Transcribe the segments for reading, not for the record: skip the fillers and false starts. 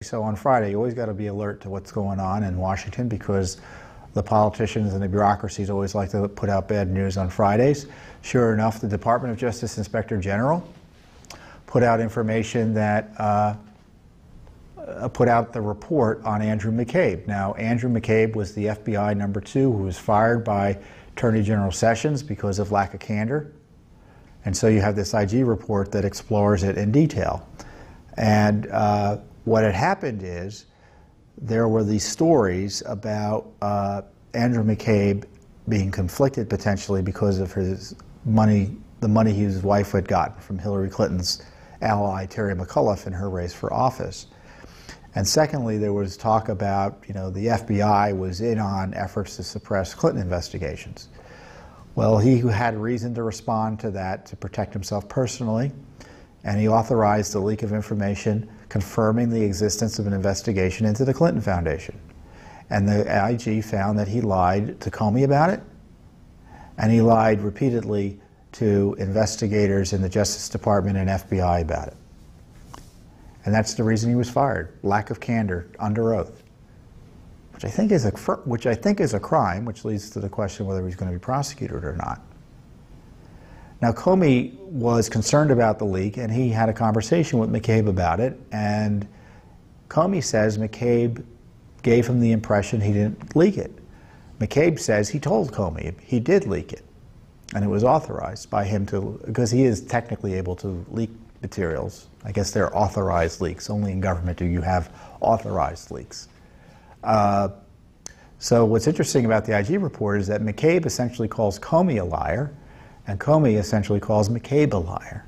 So on Friday, you always got to be alert to what's going on in Washington because the politicians and the bureaucracies always like to put out bad news on Fridays. Sure enough, the Department of Justice Inspector General put out information that put out the report on Andrew McCabe. Now, Andrew McCabe was the FBI #2 who was fired by Attorney General Sessions because of lack of candor. And so you have this IG report that explores it in detail. And what had happened is there were these stories about Andrew McCabe being conflicted potentially because of his money, the money his wife had gotten from Hillary Clinton's ally Terry McAuliffe in her race for office. And secondly, there was talk about, the FBI was in on efforts to suppress Clinton investigations. Well, he had reason to respond to that to protect himself personally, and he authorized the leak of information confirming the existence of an investigation into the Clinton Foundation. And the IG found that he lied to Comey about it, and he lied repeatedly to investigators in the Justice Department and FBI about it. And that's the reason he was fired, lack of candor under oath, which I think is a crime, which leads to the question whether he's going to be prosecuted or not. Now, Comey was concerned about the leak, and he had a conversation with McCabe about it, and Comey says McCabe gave him the impression he didn't leak it. McCabe says he told Comey he did leak it, and it was authorized by him because he is technically able to leak materials. I guess they're authorized leaks. Only in government do you have authorized leaks. So what's interesting about the IG report is that McCabe essentially calls Comey a liar, and Comey essentially calls McCabe a liar.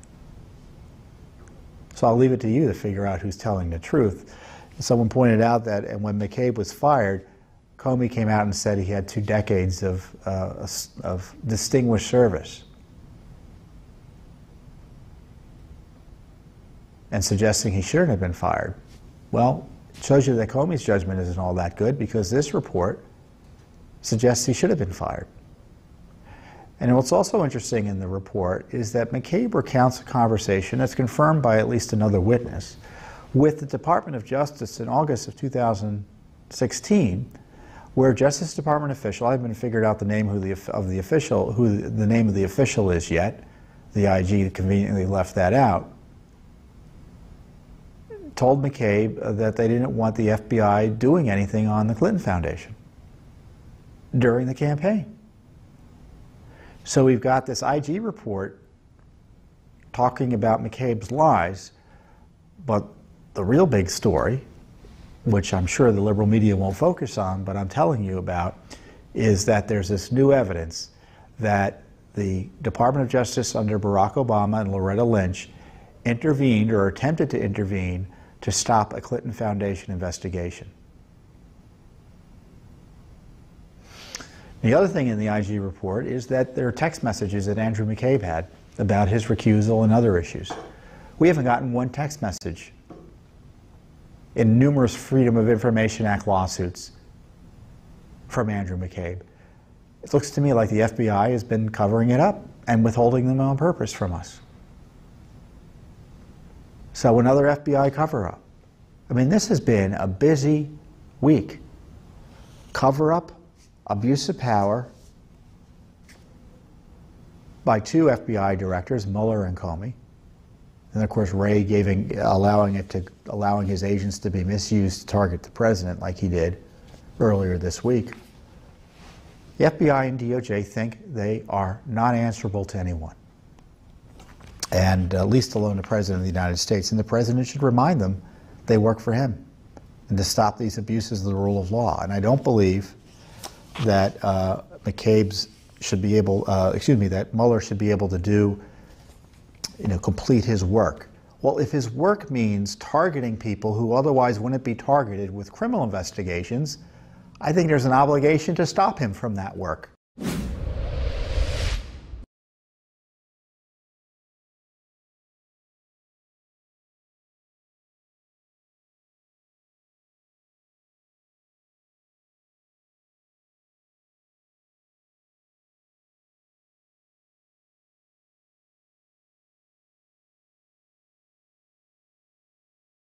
So I'll leave it to you to figure out who's telling the truth. Someone pointed out that and when McCabe was fired, Comey came out and said he had 2 decades of distinguished service, and suggesting he shouldn't have been fired. Well, it shows you that Comey's judgment isn't all that good because this report suggests he should have been fired. And what's also interesting in the report is that McCabe recounts a conversation that's confirmed by at least another witness with the Department of Justice in August of 2016, where Justice Department official, I haven't figured out the name who the name of the official is yet. The IG conveniently left that out. Told McCabe that they didn't want the FBI doing anything on the Clinton Foundation during the campaign. So we've got this IG report talking about McCabe's lies, but the real big story, which I'm sure the liberal media won't focus on, but I'm telling you about, is that there's this new evidence that the Department of Justice under Barack Obama and Loretta Lynch intervened or attempted to intervene to stop a Clinton Foundation investigation. The other thing in the IG report is that there are text messages that Andrew McCabe had about his recusal and other issues. We haven't gotten one text message in numerous Freedom of Information Act lawsuits from Andrew McCabe. It looks to me like the FBI has been covering it up and withholding them on purpose from us. So another FBI cover-up. I mean, this has been a busy week. Cover-up, abuse of power by 2 FBI directors, Mueller and Comey. And of course, Wray allowing his agents to be misused to target the president like he did earlier this week. The FBI and DOJ think they are not answerable to anyone, and least alone the President of the United States. And the President should remind them they work for him and to stop these abuses of the rule of law. And I don't believe that McCabe's should be able, that Mueller should be able to do, complete his work. Well, if his work means targeting people who otherwise wouldn't be targeted with criminal investigations, I think there's an obligation to stop him from that work.